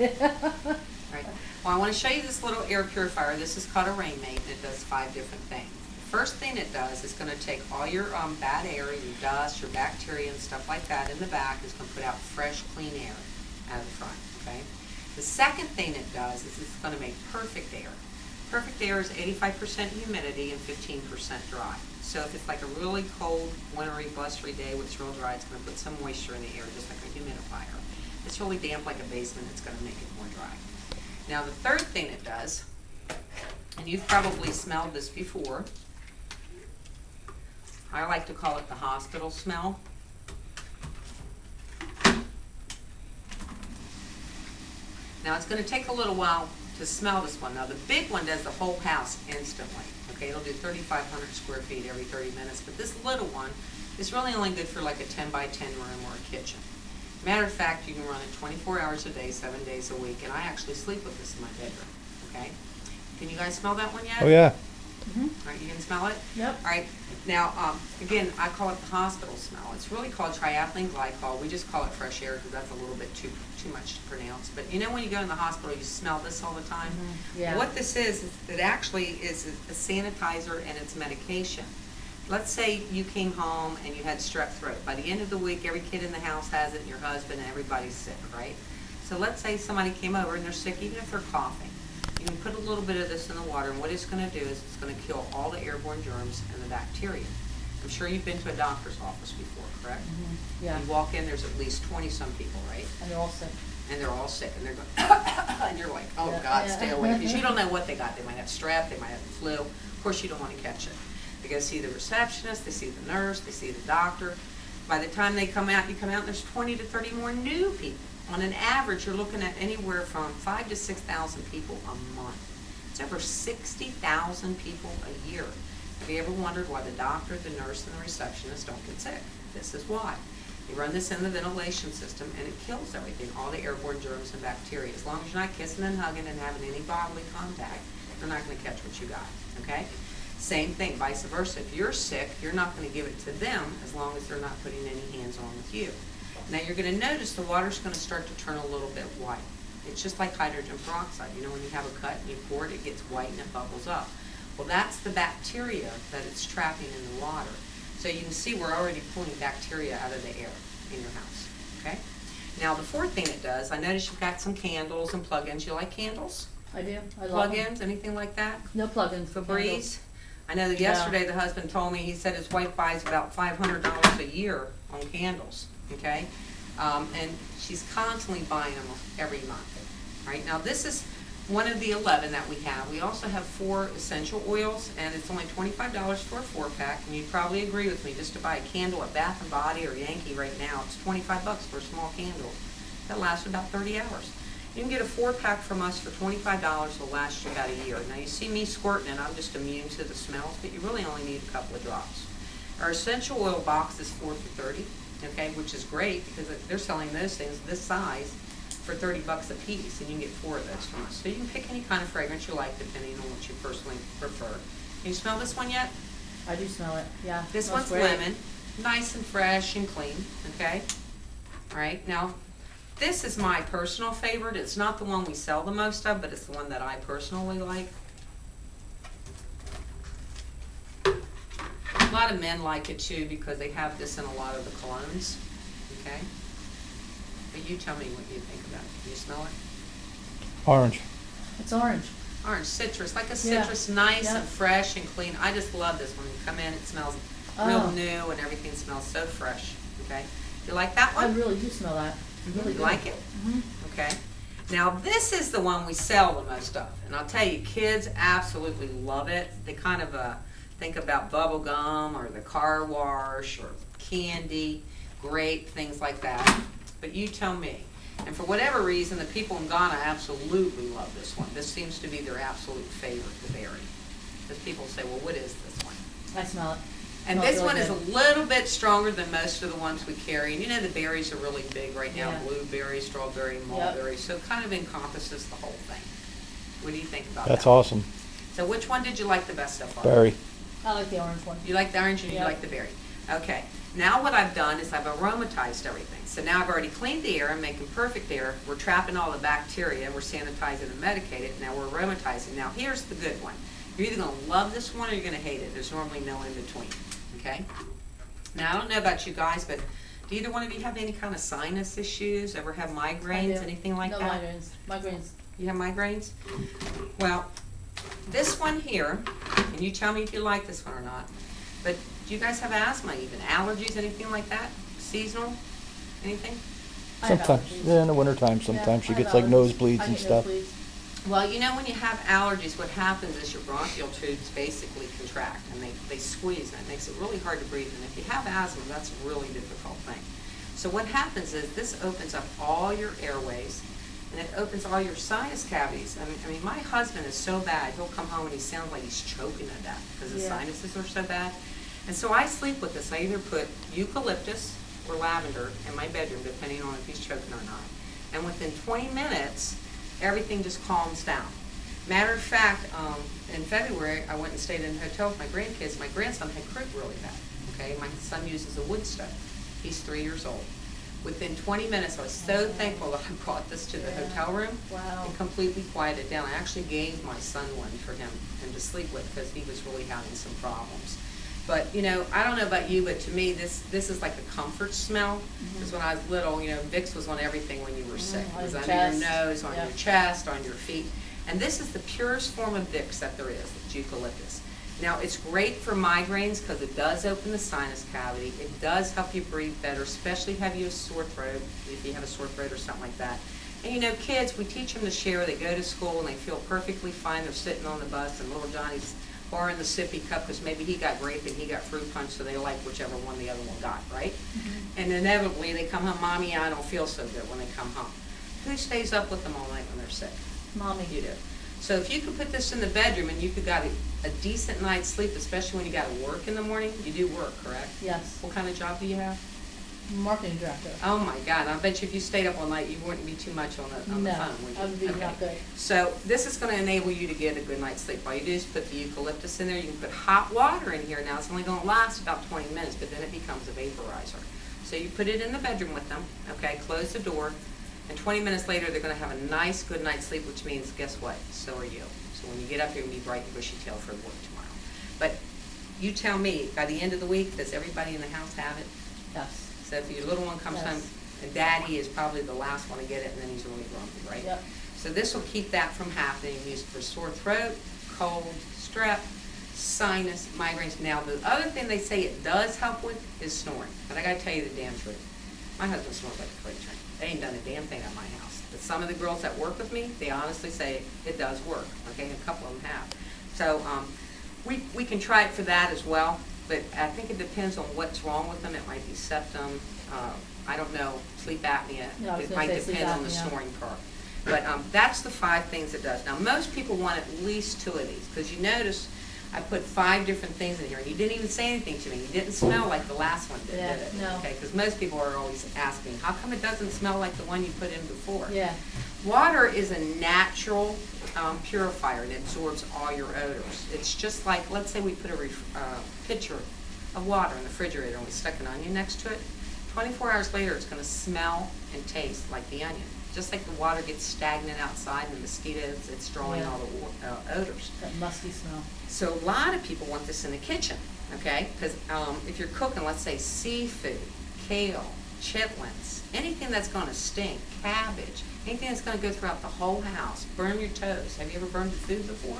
Right. Well, I want to show you this little air purifier. This is called a Rainmate, and it does 5 different things. The first thing it does is going to take all your bad air, your dust, your bacteria and stuff like that in the back. It's going to put out fresh, clean air out of the front, okay? The second thing it does is it's going to make perfect air. Perfect air is 85% humidity and 15% dry. So if it's like a really cold, wintry, blustery day where it's real dry, it's going to put some moisture in the air, just like a humidifier. If it's really damp like a basement, it's going to make it more dry. Now the third thing it does, and you've probably smelled this before, I like to call it the hospital smell. Now it's going to take a little while to smell this one. Now the big one does the whole house instantly. Okay, it'll do 3,500 square feet every 30 minutes, but this little one is really only good for like a 10 by 10 room or a kitchen. Matter of fact, you can run it 24 hours a day, 7 days a week, and I actually sleep with this in my bedroom. Okay, can you guys smell that one yet? Oh yeah. All right, you can smell it? Yep. All right, now, again, I call it the hospital smell. It's really called triethylene glycol. We just call it fresh air because that's a little bit too much to pronounce. But you know when you go in the hospital, you smell this all the time? Yeah. What this is it actually is a sanitizer and it's medication. Let's say you came home and you had strep throat. By the end of the week, every kid in the house has it, and your husband, and everybody's sick, right? So let's say somebody came over and they're sick, even if they're coughing. You can put a little bit of this in the water, and what it's going to do is it's going to kill all the airborne germs and the bacteria. I'm sure you've been to a doctor's office before, correct? Yeah. You walk in, there's at least 20-some people, right? And they're all sick. And they're all sick, and they're going, and you're like, oh Yeah, God, yeah. stay away, because you don't know what they got. They might have strep, they might have the flu. Of course, you don't want to catch it. They go see the receptionist, they see the nurse, they see the doctor. By the time they come out, you come out, and there's 20 to 30 more new people. On an average, you're looking at anywhere from 5,000 to 6,000 people a month. It's over 60,000 people a year. Have you ever wondered why the doctor, the nurse, and the receptionist don't get sick? This is why. You run this in the ventilation system, and it kills everything, all the airborne germs and bacteria. As long as you're not kissing and hugging and having any bodily contact, they're not going to catch what you got, okay? Same thing, vice versa. If you're sick, you're not going to give it to them as long as they're not putting any hands on with you. Now you're going to notice the water's going to start to turn a little bit white. It's just like hydrogen peroxide. You know, when you have a cut and you pour it, it gets white and it bubbles up. Well, that's the bacteria that it's trapping in the water. So you can see we're already pulling bacteria out of the air in your house, okay? Now the fourth thing it does, I notice you've got some candles and plug-ins. You like candles? I do. I love Plug-ins, them. anything like that? No plug-ins. Febreze? I know that Yeah. yesterday the husband told me, he said his wife buys about $500 a year on candles, okay? And she's constantly buying them every month. Right, now this is one of the 11 that we have. We also have 4 essential oils, and it's only $25 for a 4-pack, and you'd probably agree with me, just to buy a candle at Bath & Body or Yankee right now, it's 25 bucks for a small candle. That lasts about 30 hours. You can get a 4-pack from us for $25. It'll last you about a year. Now you see me squirting it, I'm just immune to the smells, but you really only need a couple of drops. Our essential oil box is 4 for $30, okay, which is great because they're selling those things this size for 30 bucks a piece, and you can get 4 of those from us. So you can pick any kind of fragrance you like depending on what you personally prefer. Can you smell this one yet? I do smell it. Yeah. This smells one's great. lemon, nice and fresh and clean, okay? All right, now this is my personal favorite. It's not the one we sell the most of, but it's the one that I personally like. A lot of men like it too because they have this in a lot of the colognes, okay? But you tell me what you think about it. Can you smell it? Orange. It's orange. Orange, citrus, like a Yeah. citrus, nice Yeah. and fresh and clean. I just love this. When you come in, it smells real new and everything smells so fresh, okay? You like that I one? really do smell that. Really You good. like it? Mhm. Okay. Now this is the one we sell the most of. And I'll tell you, kids absolutely love it. They kind of think about bubble gum or the car wash or candy, grape, things like that. But you tell me. And for whatever reason, the people in Ghana absolutely love this one. This seems to be their absolute favorite, the berry. Because people say, well, what is this one? I smell it. And Smells this really one is a good. little bit stronger than most of the ones we carry. And you know the berries are really big right now, Yeah. blueberry, strawberry, mulberry. So it kind of encompasses the whole thing. What do you think about That's that? awesome. So which one did you like the best so far? Berry. I like the orange one. You like the orange and you Yep. like the berry. Okay. Now what I've done is I've aromatized everything. So now I've already cleaned the air, I'm making perfect air, we're trapping all the bacteria, we're sanitizing and medicated, now we're aromatizing. Now here's the good one. You're either gonna love this one or you're gonna hate it. There's normally no in between, okay? Now I don't know about you guys, but do either one of you have any kind of sinus issues? Ever have migraines, anything like that? No migraines. Migraines. You have migraines? Well, this one here, and you tell me if you like this one or not, but do you guys have asthma even? Allergies, anything like that? Seasonal? Anything? I have Sometimes, allergies. yeah, in the wintertime, sometimes she I have gets like allergies. nosebleeds I and get stuff. nosebleeds. Well, you know when you have allergies, what happens is your bronchial tubes basically contract and they squeeze and it makes it really hard to breathe. And if you have asthma, that's a really difficult thing. So what happens is this opens up all your airways and it opens all your sinus cavities. I mean, my husband is so bad, he'll come home and he sounds like he's choking to death because his Yeah. sinuses are so bad. And so I sleep with this. I either put eucalyptus or lavender in my bedroom, depending on if he's choking or not. And within 20 minutes, everything just calms down. Matter of fact, in February, I went and stayed in a hotel with my grandkids. My grandson had croup really bad, okay? My son uses a wood stove. He's 3 years old. Within 20 minutes, I was so thankful that I brought this to the Yeah. hotel room. Wow. It completely quieted down. I actually gave my son one for him to sleep with because he was really having some problems. But, you know, I don't know about you, but to me, this is like a comfort smell. Because when I was little, you know, Vicks was on everything when you were sick. It on was your under your chest. nose, on Yep. your chest, on your feet. And this is the purest form of Vicks that there is, it's eucalyptus. Now, it's great for migraines because it does open the sinus cavity. It does help you breathe better, especially if you have a sore throat, if you have a sore throat or something like that. And, you know, kids, we teach them to share. They go to school and they feel perfectly fine. They're sitting on the bus and little Johnny's pouring the sippy cup because maybe he got grape and he got fruit punch, so they like whichever one the other one got, right? And inevitably, they come home, Mommy, I don't feel so good when they come home. Who stays up with them all night when they're sick? Mommy. You do. So if you could put this in the bedroom and you could got a decent night's sleep, especially when you got to work in the morning, you do work, correct? Yes. What kind of job do you have? Marketing director. Oh my God, I bet you if you stayed up all night, you wouldn't be too much on the No, phone, would you? I would be Okay. not good. So this is going to enable you to get a good night's sleep. All you do is put the eucalyptus in there. You can put hot water in here. Now it's only going to last about 20 minutes, but then it becomes a vaporizer. So you put it in the bedroom with them, okay, close the door, and 20 minutes later they're going to have a nice good night's sleep, which means, guess what, so are you. So when you get up, you're going to be bright and bushy-tailed for work tomorrow. But you tell me, by the end of the week, does everybody in the house have it? Yes. So if your little one comes Yes. home, and Daddy is probably the last one to get it, and then he's really grumpy, right? Yep. So this will keep that from happening. Use it for sore throat, cold, strep, sinus, migraines. Now, the other thing they say it does help with is snoring. But I gotta tell you the damn truth. My husband snores like a freight train. They ain't done a damn thing at my house. But some of the girls that work with me, they honestly say it does work. Okay, and a couple of them have. So we can try it for that as well. But I think it depends on what's wrong with them. It might be septum, I don't know, sleep apnea. Yeah, I was It gonna might say sleep depend on the apnea. snoring part. But that's the 5 things it does. Now, most people want at least 2 of these, because you notice I put 5 different things in here, and you didn't even say anything to me. You didn't smell like the last one did, Yeah, did it? no. Okay, because most people are always asking, how come it doesn't smell like the one you put in before? Yeah. Water is a natural purifier. It absorbs all your odors. It's just like, let's say we put a pitcher of water in the refrigerator and we stuck an onion next to it. 24 hours later, it's going to smell and taste like the onion. Just like the water gets stagnant outside and the mosquitoes, it's drawing Yeah. all the odors. That musty smell. So a lot of people want this in the kitchen, okay? Because if you're cooking, let's say seafood, kale, chitlins, anything that's going to stink, cabbage, anything that's going to go throughout the whole house, burn your toes. Have you ever burned your food before?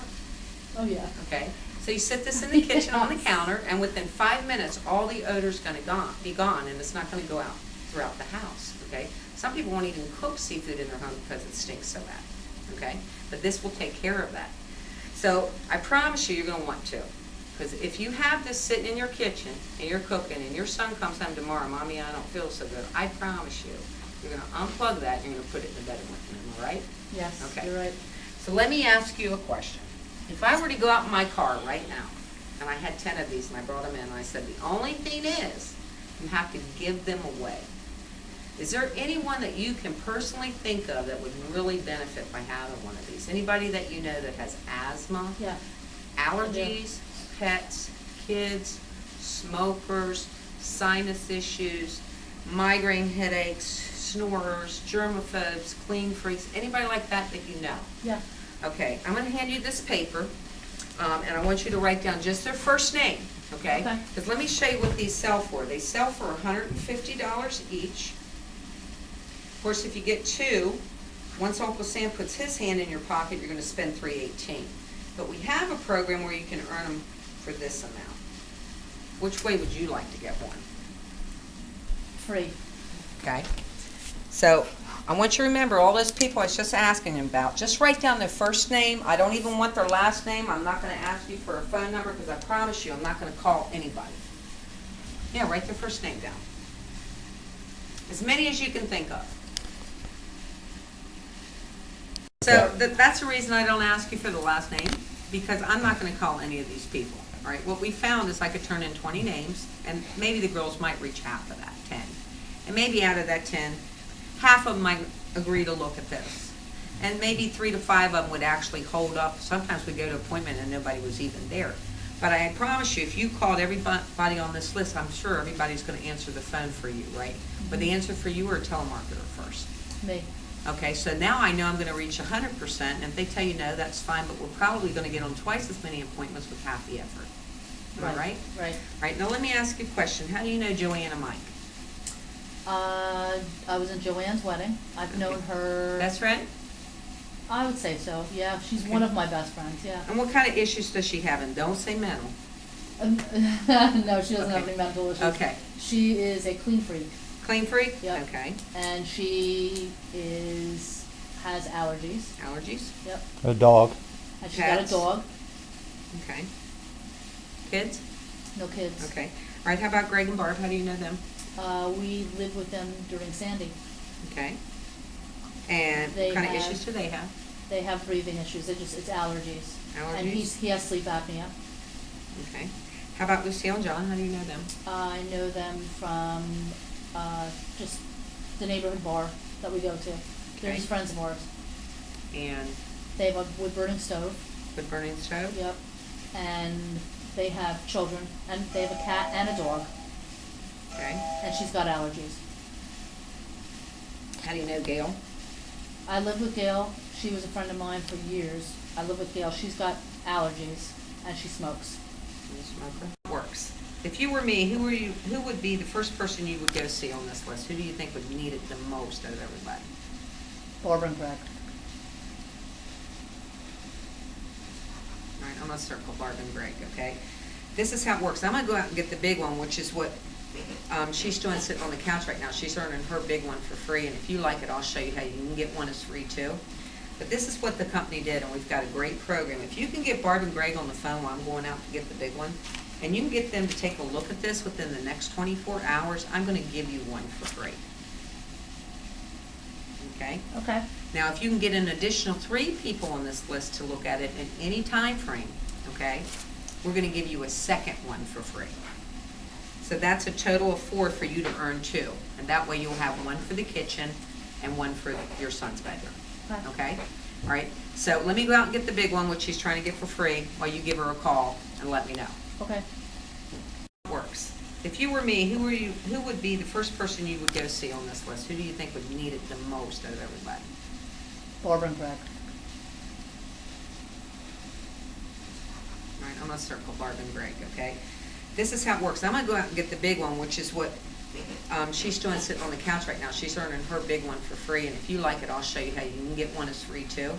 Oh, yeah. Okay, so you sit this in the kitchen on the Yes. counter, and within 5 minutes, all the odor's going to be gone, and it's not going to go out throughout the house, okay? Some people won't even cook seafood in their home because it stinks so bad, okay? But this will take care of that. So I promise you, you're going to want to. Because if you have this sitting in your kitchen, and you're cooking, and your son comes home tomorrow, Mommy, I don't feel so good, I promise you, you're going to unplug that, and you're going to put it in the bedroom with him, all right? Yes, Okay. you're right. So let me ask you a question. If I were to go out in my car right now, and I had 10 of these, and I brought them in, and I said, the only thing is, you have to give them away. Is there anyone that you can personally think of that would really benefit by having one of these? Anybody that you know that has asthma, Yeah. allergies, pets, kids, smokers, sinus issues, migraine headaches, snorers, germaphobes, clean freaks, anybody like that that you know. Yeah. Okay, I'm gonna hand you this paper, and I want you to write down just their first name, okay? Okay. Because let me show you what these sell for. They sell for $150 each. Of course, if you get two, once Uncle Sam puts his hand in your pocket, you're gonna spend $318. But we have a program where you can earn them for this amount. Which way would you like to get one? Free. Okay. So I want you to remember all those people I was just asking you about. Just write down their first name. I don't even want their last name. I'm not going to ask you for a phone number because I promise you I'm not going to call anybody. Yeah, write their first name down. As many as you can think of. So that's the reason I don't ask you for the last name, because I'm not going to call any of these people. All right, what we found is I could turn in 20 names, and maybe the girls might reach half of that, 10. And maybe out of that 10, half of them might agree to look at this. And maybe 3 to 5 of them would actually hold up. Sometimes we go to an appointment and nobody was even there. But I promise you, if you called everybody on this list, I'm sure everybody's going to answer the phone for you, right? But the answer for you or a telemarketer first. Me. Okay, so now I know I'm going to reach 100%, and if they tell you no, that's fine, but we're probably going to get on twice as many appointments with half the effort. Am I right? Right. All right, now let me ask you a question. How do you know Joanne and Mike? I was in Joanne's wedding. I've known her. Best friend? I would say so. Yeah, she's Okay. one of my best friends. Yeah. And what kind of issues does she have? And don't say mental. No, she doesn't have Okay. any mental issues. Okay. She is a clean freak. Clean freak? Yep. Okay. And she has allergies. Allergies? Yep. A dog. And she's got a Cats? dog. Okay. Kids? No kids. Okay. All right, how about Greg and Barb? How do you know them? We lived with them during Sandy. Okay. And They what kind of have- issues do they have? They have breathing issues. It's allergies. And Allergies? he has sleep apnea. Okay. How about Lucille and John? How do you know them? I know them from just the neighborhood bar that we go to. They're Okay. just friends of ours. And They have a wood burning stove. the burning stove? Yep. And they have children, and they have a cat and a dog, Okay. and she's got allergies. How do you know Gail? I live with Gail. She was a friend of mine for years. I live with Gail. She's got allergies, and she smokes. You smoker? Works. If you were me, who would be the first person you would go see on this list? Who do you think would need it the most out of everybody? Barbara and Greg. All right, I'm gonna circle Barb and Greg, okay? This is how it works. I'm gonna go out and get the big one, which is what she's doing sitting on the couch right now. She's earning her big one for free, and if you like it, I'll show you how you can get one as free too. But this is what the company did, and we've got a great program. If you can get Barb and Greg on the phone while I'm going out to get the big one, and you can get them to take a look at this within the next 24 hours, I'm gonna give you one for free. Okay? Okay. Now, if you can get an additional 3 people on this list to look at it in any time frame, okay, we're going to give you a second one for free. So that's a total of 4 for you to earn 2. And that way you'll have one for the kitchen and one for your son's bedroom. Okay. Okay? All right. So let me go out and get the big one, which she's trying to get for free, while you give her a call and let me know. Okay. Works. If you were me, who would be the first person you would go see on this list? Who do you think would need it the most out of everybody? Barbara and Greg. All right, I'm gonna circle Barb and Greg, okay? This is how it works. I'm gonna go out and get the big one, which is what she's doing sitting on the couch right now. She's earning her big one for free, and if you like it, I'll show you how you can get one as free too.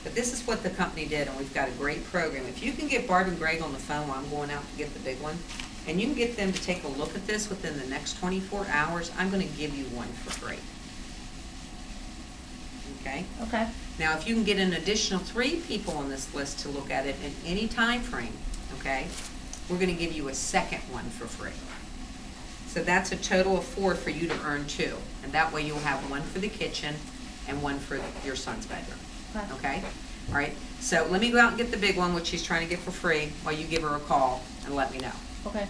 But this is what the company did, and we've got a great program. If you can get Barb and Greg on the phone while I'm going out to get the big one, and you can get them to take a look at this within the next 24 hours, I'm gonna give you one for free. Okay? Okay. Now, if you can get an additional 3 people on this list to look at it in any time frame, okay, we're going to give you a second one for free. So that's a total of 4 for you to earn 2. And that way you'll have one for the kitchen and one for your son's bedroom. Okay. Okay? All right. So let me go out and get the big one, which she's trying to get for free, while you give her a call and let me know. Okay.